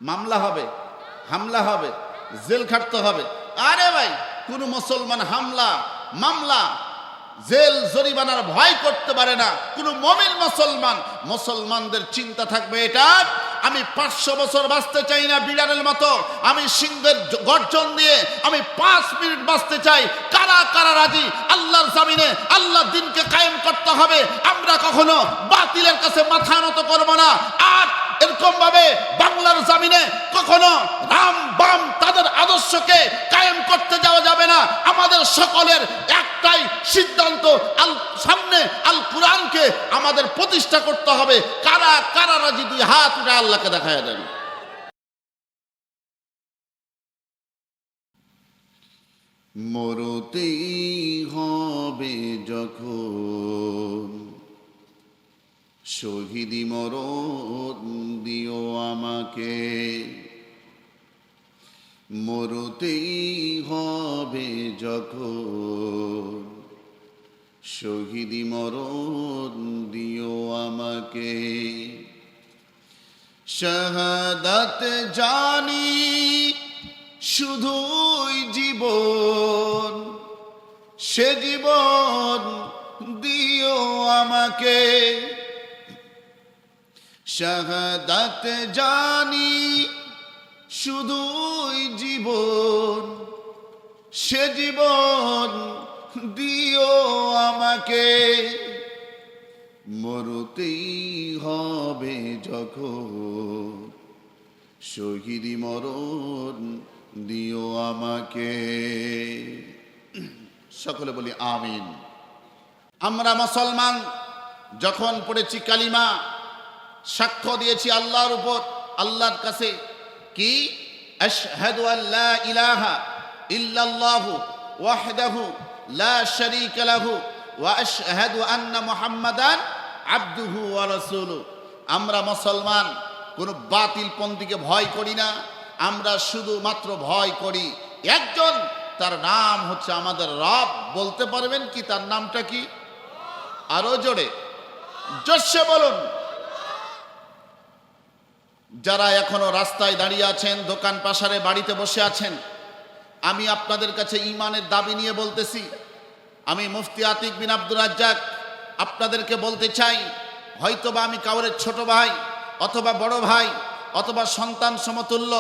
মামলা হবে, হামলা হবে, জেল খাটতে হবে। আরে ভাই, কোন মুসলমান হামলা, মামলা, জেল জরিমানার ভয় করতে পারে না। কোন মুমিন মুসলমানদের চিন্তা থাকবে এটা, আমি 500 বছর বাঁচতে চাই না বিড়ালের মতো, আমি সিংহের গর্জন দিয়ে আমি 5 মিনিট বাঁচতে চাই। কারা কারা রাজি আল্লাহর জমিনে আল্লাহর দ্বীনকে কায়েম করতে হবে? আমরা কখনো বাতিলের কাছে মাথা নত করব না। আর এরকম ভাবে বাংলার জমিনে কখনো রাম বাম তাদের আদর্শকে কায়েম করতে যাওয়া যাবে না। আমাদের সকলের একটাই সিদ্ধান্ত, সামনে আল কোরআনকে আমাদের প্রতিষ্ঠা করতে হবে। কারা কারা রাজি? 2 হাত উঠে আল্লাহকে দেখায় দেন। মরতেই হবে যখন, শহীদি মরণ দিও আমাকে। মরতেই হবে যখন, শহীদি মরণ দিও আমাকে। শাহাদাত জানি শুধুই জীবন, সে জীবন দিও আমাকে। শাহাদাত জানি শুধুই জীবন, সে জীবন দিও আমাকে। মরতেই হবে যখন, শহীদি মরণ দিও আমাকে। সকলে বলি আমিন। আমরা মুসলমান যখন পড়েছি কালিমা, সাক্ষ্য দিয়েছি আল্লাহর উপর, আল্লাহর কাছে কি, আশহাদু আল্লা ইলাহা ইল্লাল্লাহু ওয়াহদাহু লা শারীকা লাহু ওয়া আশহাদু আন্না মুহাম্মাদান আবদুহু ওয়া রাসূলুহু। আমরা মুসলমান কোনো বাতিল পন্থীকে ভয় করি না, আমরা শুধুমাত্র ভয় করি একজন, তার নাম হচ্ছে আমাদের রব। বলতে পারবেন কি তার নামটা কি? আরো জোরে জোরসে বলুন। যারা এখনো রাস্তায় দাঁড়িয়ে আছেন, দোকান পাশারে, বাড়িতে বসে আছেন, আমি আপনাদের কাছে ঈমানের দাবি নিয়ে বলতেছি। আমি মুফতি আতিক বিন আব্দুর রাজ্জাক আপনাদেরকে বলতে চাই, হয়তোবা আমি কাউরের ছোট ভাই অথবা বড় ভাই অথবা সন্তান সমতুল্য,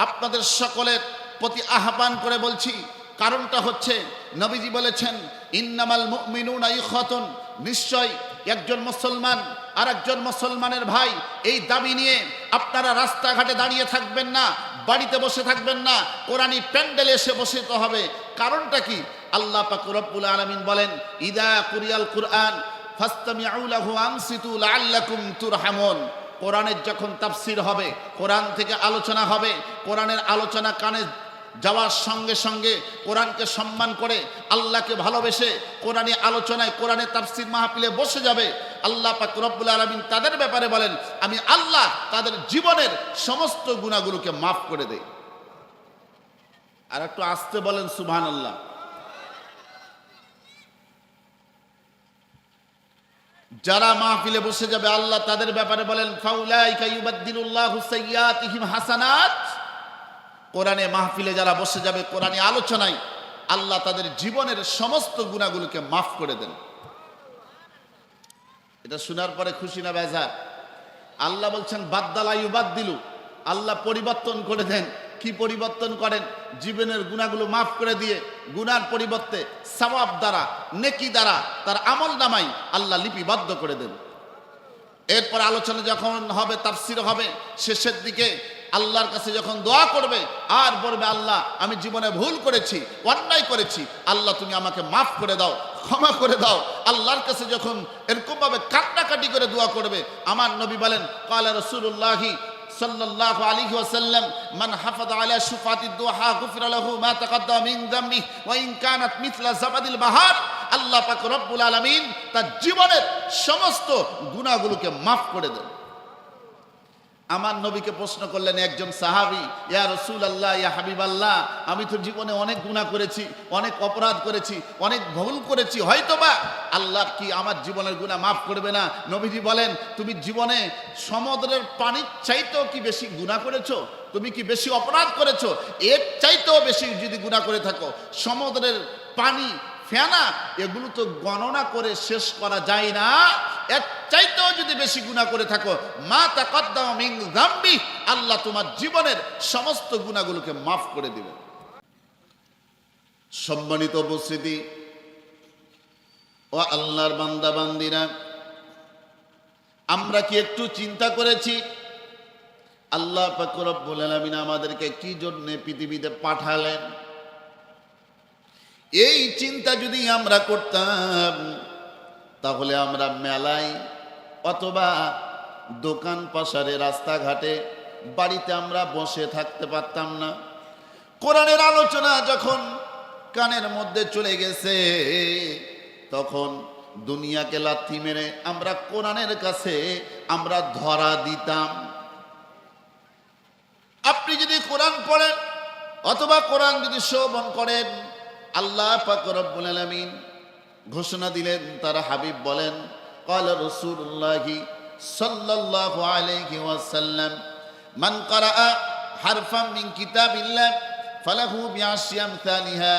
আপনাদের সকলের প্রতি আহ্বান করে বলছি। কারণটা হচ্ছে নবীজি বলেছেন, ইন্নামাল মুমিনুনা ইখওয়াতুন, নিশ্চয় একজন মুসলমান আর একজন মুসলমানের ভাই। এই দাবি নিয়ে আপনারা রাস্তাঘাটে দাঁড়িয়ে থাকবেন না, বাড়িতে বসে থাকবেন না, কোরআনী প্যান্ডেলে এসে বসতে হবে। কারণটা কি? আল্লাহ পাক রব্বুল আলামিন বলেন, ইদা কুরিয়াল কুরআন ফাসতামিউ লাহু আনসিতু লাআল্লাকুম তুরহামুন। কোরআনের যখন তাফসীর হবে, কোরআন থেকে আলোচনা হবে, কোরআনের আলোচনা কানে যাওয়ার সঙ্গে সঙ্গে কোরআনকে সম্মান করে, আল্লাহকে ভালোবেসে কোরআনী আলোচনায়, কোরআনের তাফসীর মাহফিলে বসে যাবে। আল্লাহ পাক রব্বুল আলামিন তাদের ব্যাপারে বলেন, আমি আল্লাহ তাদের জীবনের সমস্ত গুনাহগুলোকে মাফ করে দেই। আর একটু আস্তে বলেন সুবহানাল্লাহ। যারা মাহফিলে বসে যাবে, আল্লাহ তাদের ব্যাপারে বলেন, ফাউলাইকা ইউবাদদিলুল্লাহু সাইয়্যাতিহিম হাসানাত। কোরআনে মাহফিলে যারা বসে যাবে, কোরআনী আলোচনায়, আল্লাহ তাদের জীবনের সমস্ত গুনাহগুলোকে মাফ করে দেন। এটা শোনার পরে খুশি না বেজার? আল্লাহ বলছেন বাদদালা ইউবাদদিলু, আল্লাহ পরিবর্তন করে দেন। কি পরিবর্তন করেন? জীবনের গুনাহগুলো মাফ করে দিয়ে গুনার পরিবর্তে সওয়াব দ্বারা, নেকি দ্বারা তার আমল নামাই আল্লাহ লিপিবদ্ধ করে দেন। এরপর আলোচনা যখন হবে, তাফসীর হবে, শেষের দিকে আল্লাহর কাছে যখন দোয়া করবে আর বলবে, আল্লাহ আমি জীবনে ভুল করেছি, অন্যায় করেছি, আল্লাহ তুমি আমাকে মাফ করে দাও, ক্ষমা করে দাও। আল্লাহর কাছে যখন এরকম ভাবে কান্নাকাটি করে দোয়া করবে, আমার নবী বলেন, ক্বালা রাসূলুল্লাহি সাল্লাল্লাহু আলাইহি ওয়াসাল্লাম, মান হাফাযা আলা শুফাতিদ দুহা গুফিরা লাহু মা তাকাদ্দামা মিন যামবিহি ওয়া ইন কানাত মিথলা যাবাদিল বাহার। আল্লাহ পাক রব্বুল আলামিন তার জীবনের সমস্ত গুনাহগুলোকে মাফ করে দেন। আমার নবীকে প্রশ্ন করলেন একজন সাহাবী, ইয়া রাসূলুল্লাহ, ইয়া হাবিবাল্লাহ, আমি তো জীবনে অনেক গুনাহ করেছি, অনেক অপরাধ করেছি, অনেক ভুল করেছি, হয়তোবা আল্লাহ কি আমার জীবনের গুনাহ মাফ করবে না? নবীজি বলেন, তুমি জীবনে সমুদ্রের পানির চাইতেও কি বেশি গুনাহ করেছো? তুমি কি বেশি অপরাধ করেছো? এর চাইতেও বেশি যদি গুনাহ করে থাকো, সমুদ্রের পানি, ফেনা, এগুলো তো গণনা করে শেষ করা যায় না। এর চাইতেও যদি বেশি গুনাহ করে থাকো, মা তাকাদ্দামা মিন যামবি, আল্লাহ তোমার জীবনের সমস্ত গুনাহগুলোকে মাফ করে দিবেন। সম্মানিত উপস্থিতি ও আল্লাহর বান্দা বান্দিরা, আমরা কি একটু চিন্তা করেছি আল্লাহ পাক রব্বুল আলামিন আমাদেরকে কি জন্য পৃথিবীতে পাঠালেন? এই চিন্তা যদি আমরা করতাম, তাহলে আমরা মেলায় অথবা দোকান পাশারে, রাস্তাঘাটে, বাড়িতে আমরা বসে থাকতে পারতাম না। কোরআনের আলোচনা যখন কানের মধ্যে চলে গেছে, তখন দুনিয়াকে লাথি মেরে আমরা কোরআনের কাছে আমরা ধরা দিতাম। আপনি যদি কোরআন পড়েন অথবা কোরআন যদি শ্রবণ করেন, আল্লাহ পাক রব্বুল আলামিন ঘোষণা দিলেন, তার হাবিব বলেন, ক্বালা রাসূলুল্লাহি সাল্লাল্লাহু আলাইহি ওয়াসাল্লাম, মান ক্বারাআ হারফাম মিন কিতাবিল্লাহ ফালাহু বিআশরি আমসালিহা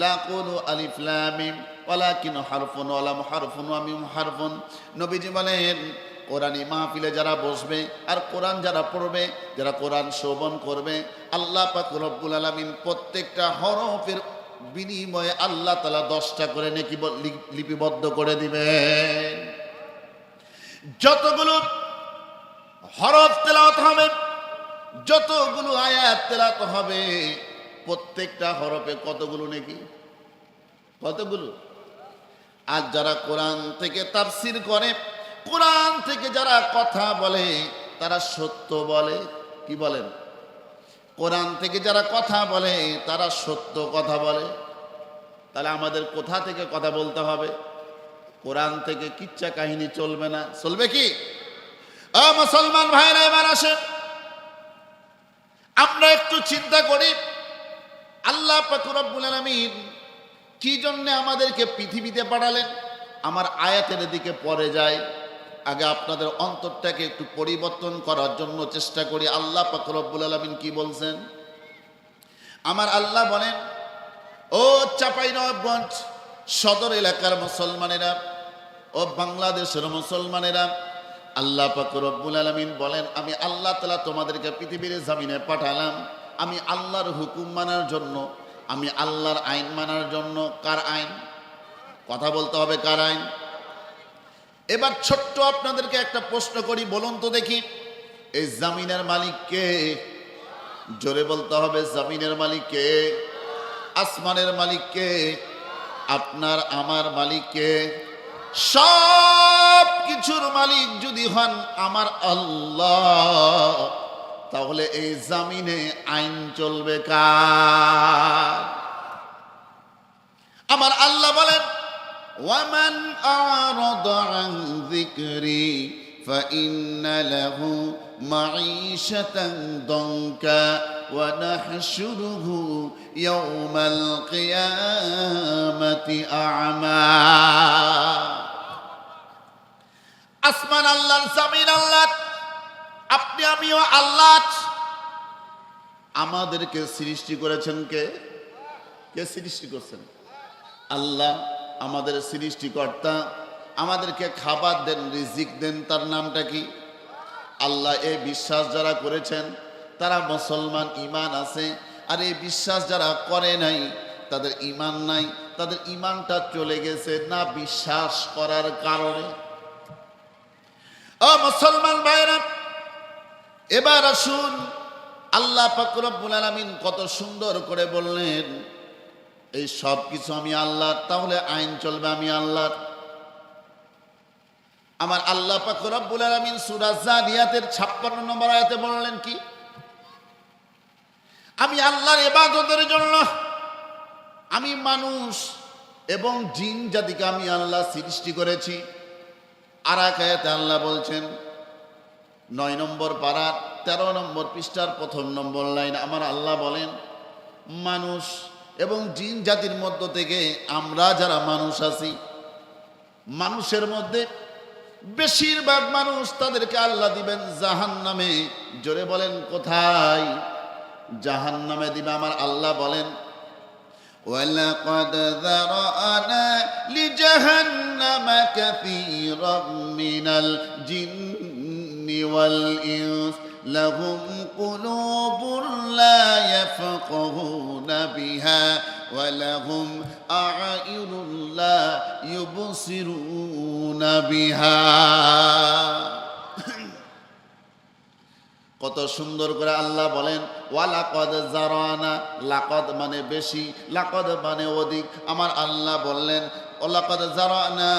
লা ইয়াকুলু আলিফ লাম মিম ওয়ালাকিন হারফুন ওয়া লাম হারফুন ওয়া মিম হারফুন। নবীজি বলেন, কোরআনী মাহফিলে যারা বসবে আর কোরআন যারা পড়বে, যারা কোরআন শ্রবণ করবে, আল্লাহ পাক রব্বুল আলামিন প্রত্যেকটা হরফের বিনিময়ে আল্লাহ তাআলা 10টা করে নেকি লিপিবদ্ধ করে দিবেন। যতগুলো হরফ তেলাওয়াত হবে, যতগুলো আয়াত তেলাওয়াত হবে, প্রত্যেকটা হরফে কতগুলো নেকি? কতগুলো? আর যারা কোরআন থেকে তাফসীর করে, কোরআন থেকে যারা কথা বলে, তারা সত্য বলে। কি বলেন? কোরআন থেকে যারা কথা বলে তারা সত্য কথা বলে। তাহলে আমাদের কোথা থেকে কথা বলতে হবে? কোরআন থেকে কিচ্ছা কাহিনী চলবে না। চলবে কি? মুসলমান ভাইরা, এবার আসেন আমরা একটু চিন্তা করি, আল্লাহ পাক রব্বুল আলামিন কি জন্য আমাদেরকে পৃথিবীতে পাঠালেন? আমার আয়াতের দিকে পরে যায়, আগে আপনাদের অন্তরটাকে একটু পরিবর্তন করার জন্য চেষ্টা করি। আল্লাহ পাক রব্বুল আলামিন কি বলছেন? আমার আল্লাহ বলেন, ও চাঁপাইনবাবগঞ্জ সদর এলাকার মুসলমানেরা, ও বাংলাদেশের মুসলমানেরা, আল্লাহ পাক রব্বুল আলামিন বলেন, আমি আল্লাহ তাআলা তোমাদেরকে পৃথিবীর জমিনে পাঠালাম আমি আল্লাহর হুকুম মানার জন্য, আমি আল্লাহর আইন মানার জন্য। কার আইন? কথা বলতে হবে, কার আইন? এবার ছোট্ট আপনাদেরকে একটা প্রশ্ন করি, বলুন তো দেখি, এই জমিনের মালিক কে? জোরে বলতে হবে, জমিনের মালিক কে? আসমানের মালিক কে? আপনার আমার মালিক কে? সব কিছুর মালিক যদি হন আমার আল্লাহ, তাহলে এই জমিনে আইন চলবে কার? আমার আল্লাহ বলেন, وَمَنْ أَعْرَضَ عَنْ ذِكْرِي فَإِنَّ لَهُ مَعِيشَةً ضَنكًا وَنَحْشُرُهُ يَوْمَ الْقِيَامَةِ أَعْمَى। আসমান আল্লাহর, জমিন আল্লাহর, আপনি আমিও আল্লাহ। আমাদেরকে সৃষ্টি করেছেন কে? কে সৃষ্টি করছেন? আল্লাহ আমাদের সৃষ্টিকর্তা। আমাদেরকে খাবার দেন, রিজিক দেন, তার নামটা কি? আল্লাহ। এই বিশ্বাস যারা করেছেন তারা মুসলমান, ইমান আছে। আর এই বিশ্বাস যারা করে নাই, তাদের ইমান নাই, তাদের ইমানটা চলে গেছে না বিশ্বাস করার কারণে। ও মুসলমান ভাইরা, এবার আসুন, আল্লাহ পাক রব্বুল আলামিন কত সুন্দর করে বললেন, এই সব কিছু আমি আল্লাহর, তাহলে আইন চলবে আমি আল্লাহর। আমার আল্লাহ পাক রব্বুল আলামিন সূরা যারিয়াতের 56 নম্বর আয়াতে বললেন কি? আমি আল্লাহর ইবাদতের জন্য আমি মানুষ এবং জিন জাতিকে আমি আল্লাহ সৃষ্টি করেছি। আর এক আয়াতে আল্লাহ বলছেন 9 নম্বর পারার 13 নম্বর পৃষ্ঠার 1 নম্বর লাইন আমার আল্লাহ বলেন, মানুষ এবং জিন জাতির মধ্য থেকে আমরা যারা মানুষ আছি, মানুষের মধ্যে বেশিরভাগ মানুষ তাদেরকে আল্লাহ দিবেন জাহান্নামে। জোরে বলেন কোথায়? জাহান্নামে দিবে। আমার আল্লাহ বলেন, ওয়ালাকাদ যারানা লিজাহান্নামা কাসীরাম মিনাল জিন্নি ওয়াল ইনস লাহুম কুলুবুন লা ইয়াফকাহুনা বিহা ওয়া লাহুম আ'য়ুনুন লা ইউবসিরুনা বিহা। কত সুন্দর করে আল্লাহ বলেন, ওয়ালাকাদ যারানা। লাকাদ মানে বেশি, লাকাদ মানে অধিক। আমার আল্লাহ বললেন, ওয়ালাকাদ যারানা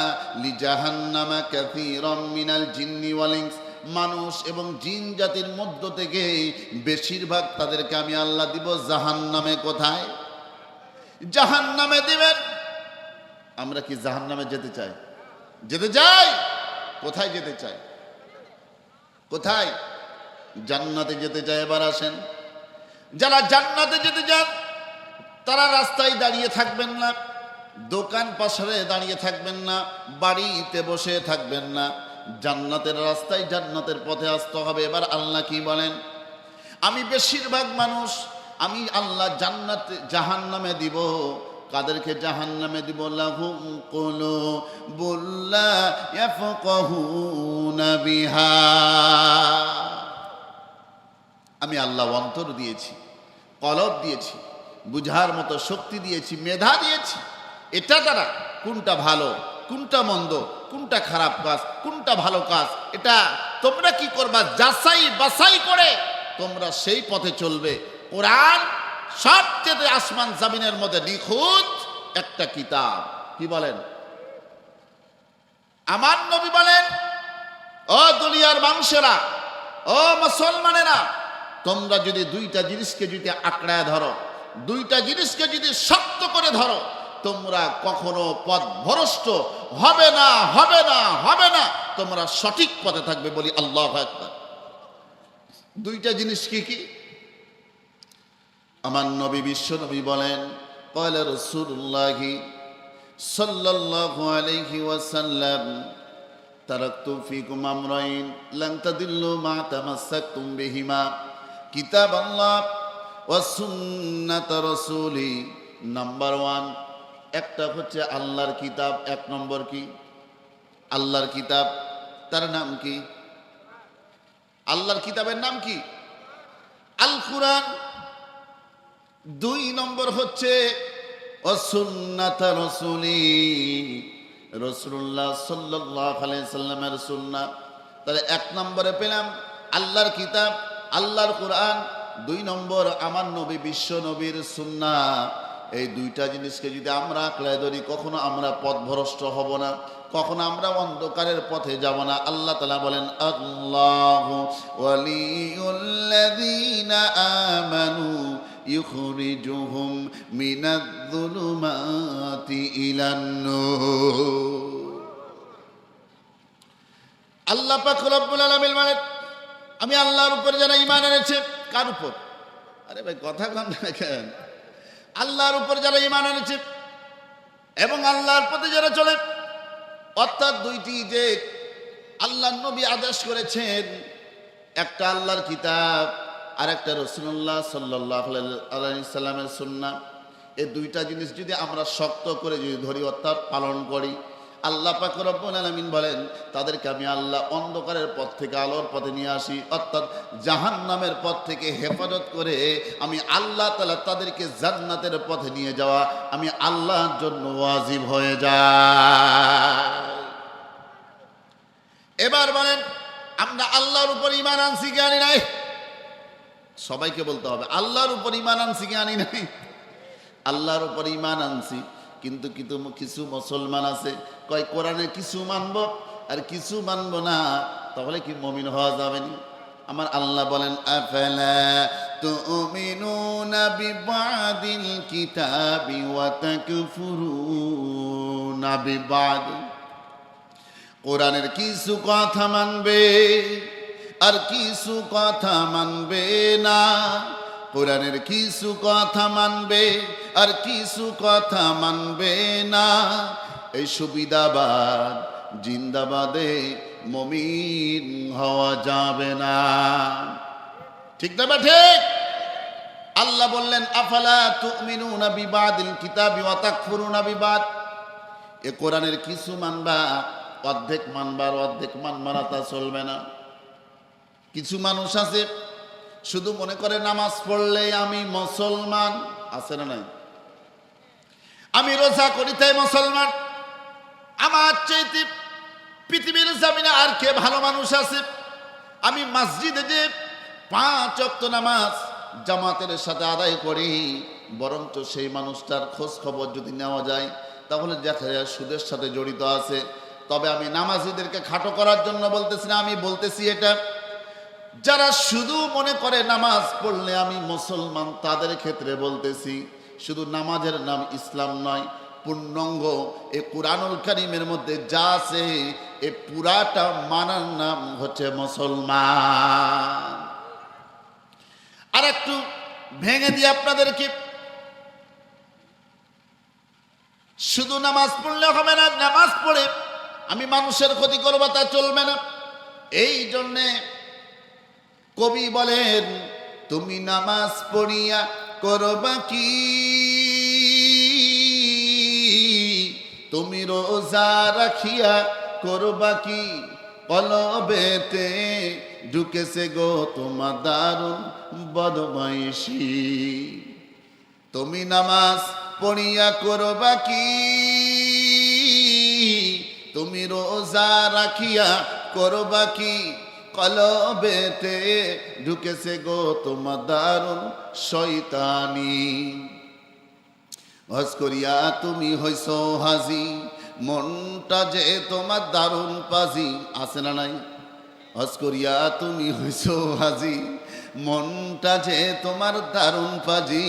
লিজাহান্নামা কাসীরাম মিনাল জিন্নি ওয়াল ইনস, মানুষ এবং জিন জাতির মধ্য থেকে বেশিরভাগ তাদেরকে আমি আল্লাহ দিব জাহান্নামে। কোথায়? জাহান্নামে দিবেন। আমরা কি জাহান্নামে যেতে চাই? যেতে চাই? কোথায় যেতে চাই? কোথায়? জান্নাতে যেতে চায়। এবার আসেন, যারা জান্নাতে যেতে চান তারা রাস্তায় দাঁড়িয়ে থাকবেন না, দোকান পাশারে দাঁড়িয়ে থাকবেন না, বাড়িতে বসে থাকবেন না, জান্নাতের রাস্তায় জান্নাতের পথে আসতে হবে। এবার আল্লাহ কি বলেন? আমি বেশিরভাগ মানুষ আমি আল্লাহ জান্নাতে জাহান্নামে দিব। কাদেরকে জাহান্নামে দিব? লাহুম কুলুবুন লা ইয়াফকাহুনা বিহা। আমি আল্লাহ অন্তর দিয়েছি, কলব দিয়েছি, বুঝার মতো শক্তি দিয়েছি, মেধা দিয়েছি। এটা দ্বারা কোনটা ভালো, কোনটা মন্দ, কোনটা খারাপ কাজ, কোনটা ভালো কাজ, এটা তোমরা কি করবা? যাচাই বাছাই করে তোমরা সেই পথে চলবে। কোরআন সবচেয়ে আসমান জমিনের মধ্যে নিখুঁত একটা কিতাব। কি বলেন? আমার নবী বলেন, ও দুনিয়ার মানুষেরা, ও মুসলমানেরা, তোমরা যদি দুইটা জিনিসকে যদি আঁকড়ায় ধরো, দুইটা জিনিসকে যদি শক্ত করে ধরো, তোমরা কখনো পথভ্রষ্ট হবে না, হবে না, হবে না। তোমরা সঠিক পথে থাকবে। বলি আল্লাহু আকবার। দুইটা জিনিস কি কি? আমার নবী বিশ্ব নবী বলেন, ক্বালা রাসূলুল্লাহ সাল্লাল্লাহু আলাইহি ওয়াসাল্লাম, তারাকতু ফিকুম আমরাইন লান তাদিল্লু মা তামাসসাকতুম বিহিমা, কিতাবাল্লাহ ওয়া সুন্নাত রাসূলি। নাম্বার 1, একটা হচ্ছে আল্লাহর কিতাব। 1 নম্বর কি? আল্লাহর কিতাব। তার নাম কি? আল্লাহর কিতাবের নাম কি? আল কুরআন। 2 নম্বর হচ্ছে ওয়া সুন্নাত রাসূলি, রাসূলুল্লাহ সাল্লাল্লাহু আলাইহি সাল্লামের সুন্নাহ। তাহলে 1 নম্বরে পেলাম আল্লাহর কিতাব, আল্লাহর কোরআন। 2 নম্বর আমার নবী বিশ্ব নবীর সুন্নাহ। এই দুইটা জিনিসকে যদি আমরা আঁকড়ে ধরি, কখনো আমরা পথভ্রষ্ট হব না, কখনো আমরা অন্ধকারের পথে যাব না। আল্লাহ তাআলা বলেন, আল্লাহু ওয়ালিয়ুল্লাযীনা আমানু ইউখরিজুহুম মিনায-যুলুমাতি ইলান-নূর। আল্লাহ পাক রব্বুল আলামিন বলেন, আমি আল্লাহর উপর যারা ঈমান এনেছে। কার উপর? আরে ভাই কথা কম রাখেন। আল্লাহর উপর যারা ঈমান এনেছে এবং আল্লাহর পথে যারা চলে, অর্থাৎ দুইটি যে আল্লাহর নবী আদেশ করেছেন, একটা আল্লাহর কিতাব আর একটা রাসূলুল্লাহ সাল্লাল্লাহু আলাইহি সাল্লামের সুন্নাহ। এই দুইটা জিনিস যদি আমরা শক্ত করে যদি ধরি, অর্থাৎ পালন করি, আল্লাহ পাক রব্বুল আলামিন বলেন, তাদেরকে আমি আল্লাহ অন্ধকারের পথ থেকে আলোর পথে নিয়ে আসি, অর্থাৎ জাহান্নামের পথ থেকে হেফাজত করে আমি আল্লাহ তাআলা তাদেরকে জান্নাতের পথে নিয়ে যাওয়া আমি আল্লাহর জন্য ওয়াজিব হয়ে যায়। এবার বলেন, আমরা আল্লাহর উপর ঈমান আনছি কি আনি নাই? সবাইকে বলতে হবে, আল্লাহর উপর ঈমান আনছি কি আনি নাই? আল্লাহর উপর ঈমান আনছি, কিন্তু কিছু মুসলমান আছে কয় কোরআনে কিছু মানবো আর কিছু মানবো না, তাহলে কি মুমিন হওয়া যাবে না? আমার আল্লাহ বলেন, আফালা তুমিনুনা বিবাদিল কিতাবি ওয়া তাকফুরুনা বিবাদ। কোরআনের কিছু কথা মানবে, আর কিছু কথা মানবে না, কোরআনের কিছু কথা মানবে আর কিছু কথা মানবে না। এই সুবিধাবাদ জিন্দাবাদে মুমিন হওয়া যাবে না। ঠিক না বা ঠিক? আল্লাহ বললেন আফালা তুমিনুনা বিবাদিল কিতাবি ওয়া তাকফুরুনা বিবাদ। এ কোরআনের কিছু মানবা, অর্ধেক মানবার অর্ধেক মানবা না, তা চলবে না। কিছু মানুষ আছে শুধু মনে করে নামাজ পড়লে আমি মুসলমান, আছে না নাই? আমি রোজা করি তাই মুসলমান। আমার চাইতে পৃথিবীর জমিনে আর কে ভালো মানুষ আছে? আমি মসজিদে যে 5 ওয়াক্ত নামাজ জামাতের সাথে আদায় করি, বরঞ্চ সেই মানুষটার খোঁজ খবর যদি নেওয়া যায় তাহলে দেখা যায় সুদের সাথে জড়িত আছে। তবে আমি নামাজিদেরকে খাটো করার জন্য বলতেছি না, আমি বলতেছি এটা যারা শুধু মনে করে নামাজ পড়লে আমি মুসলমান, তাদের ক্ষেত্রে বলতেছি শুধু নামাজের নাম ইসলাম নয়, পূর্ণাঙ্গ এ কুরআনুল কারীমের মধ্যে যা আছে এ পুরাটা মানার নাম হচ্ছে মুসলমান। আর একটু ভেঙে দিয়ে আপনাদেরকে, শুধু নামাজ পড়লে হবে না, নামাজ পড়ে আমি মানুষের ক্ষতি করব তা চলবে না। এই জন্যে কবি বলেন তুমি নামাজ পড়িয়া করবা কি, তুমি রোজা রাখিয়া করবা কি, কলবেতে ঢুকেছে গো তোমার দারুণ বদমাইশি। তুমি নামাজ পড়িয়া করবা কি, তুমি রোজা রাখিয়া করবা কি, কলবেতে ঢুকেছে গো তোমার দারুণ শয়তানি। হজ করিয়া তুমি হইছো হাজি, মনটা যে তোমার দারুণ পাজি, আছে না নাই? হজ করিয়া তুমি হইছো হাজি, মনটা যে তোমার দারুণ পাজি,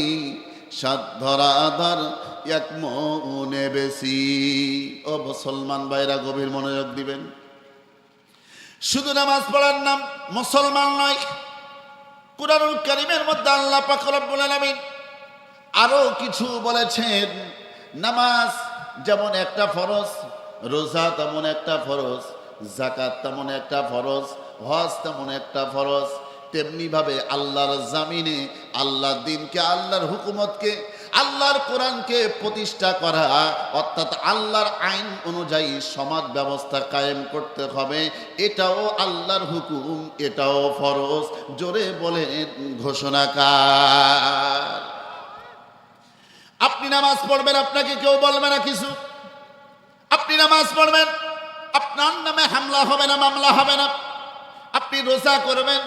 সাত ধরাধর এক মনে বেশি। ও মুসলমান ভাইরা গভীর মনোযোগ দিবেন, শুধু নামাজ পড়ার নাম মুসলমান নয়। কুরআনুল কারীমের মধ্যে আল্লাহ পাক রব্বুল আলামিন আরো কিছু বলেছেন। নামাজ যেমন একটা ফরজ, রোজা তেমন একটা ফরজ, যাকাত তেমন একটা ফরজ, হজ তেমন একটা ফরজ। তেমনি ভাবে আল্লাহর জামিনে আল্লাহর দ্বীনকে, আল্লাহর হুকুমতকে, আল্লাহর কোরআনকে প্রতিষ্ঠা করা, অর্থাৎ আল্লাহর আইন অনুযায়ী সমাজ ব্যবস্থা কায়েম করতে হবে, এটাও আল্লাহর হুকুম, এটাও ফরজ। জোরে বলেন ঘোষণাকার। আপনি নামাজ পড়বেন, আপনাকে কেউ বলবে না কিছু। আপনি নামাজ পড়বেন, আপনার নামে হামলা হবে না, মামলা হবে না। আপনি রোজা করবেন,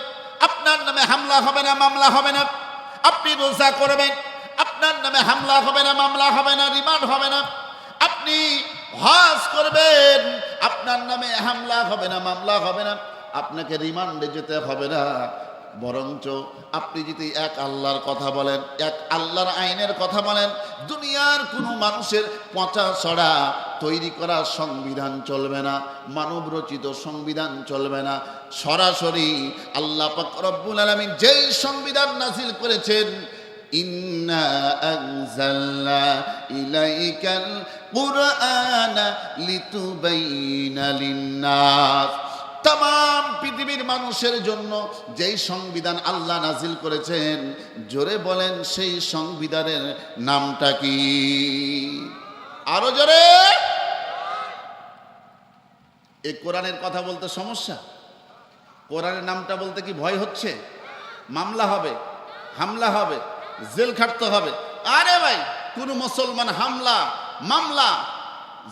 আপনার নামে হামলা হবে না, মামলা হবে না। আপনি রোজা করবেন, আপনার নামে হামলা হবে না, মামলা হবে না, রিমান্ড হবে না। আপনি হজ করবেন, আপনার নামে হামলা হবে না, মামলা হবে না, আপনাকে রিমান্ডে যেতে হবে না। বরঞ্চ আপনি যদি এক আল্লাহর কথা বলেন, এক আল্লাহর আইনের কথা বলেন, দুনিয়ার কোনো মানুষের পচা ছড়া তৈরি করা সংবিধান চলবে না, মানব রচিত সংবিধান চলবে না। সরাসরি আল্লাহ পাক রব্বুল আলামিন যেই সংবিধান নাযিল করেছেন, ইন্না আনজালনা ইলাইকাল কুরআনা লিতুবাইয়িনা লিন-নাস, তাম পৃথিবীর মানুষের জন্য যেই সংবিধান আল্লাহ নাজিল করেছেন, জোরে বলেন সেই সংবিধানের নামটা কি? আরো জোরে। এই কোরআনের কথা বলতে সমস্যা? কোরআনের নামটা বলতে কি ভয় হচ্ছে? মামলা হবে, হামলা হবে, জেল খাটতে হবে। আরে ভাই, কোন মুসলমান হামলা, মামলা,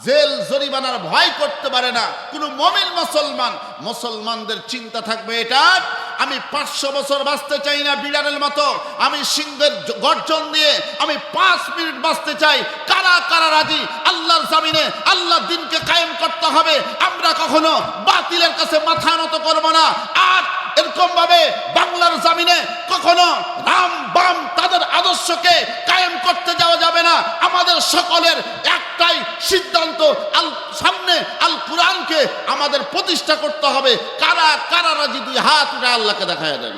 জেল জরিমানার ভয় করতে পারে না। কোন মুমিন মুসলমান, মুসলমানদের চিন্তা থাকবে এটা, আমি 500 বছর বাঁচতে চাই না বিড়ালের মতো, আমি সিংহের গর্জন দিয়ে আমি 5 মিনিট বাঁচতে চাই। কারা কারা রাজি আল্লাহর জামিনে আল্লাহর দ্বীনকে কায়েম করতে হবে? আমরা কখনো বাতিলের কাছে মাথা নত করব না। আর এরকম ভাবে বাংলার জামিনে কখনো রাম বাম তাদের আদর্শকে কায়েম করতে যাওয়া যাবে না। আমাদের সকলের একটাই সিদ্ধান্ত, সামনে আল কোরআনকে আমাদের প্রতিষ্ঠা করতে হবে। কারা কারা রাজি? দুই হাত উঠে আল্লাহকে দেখায় দেন।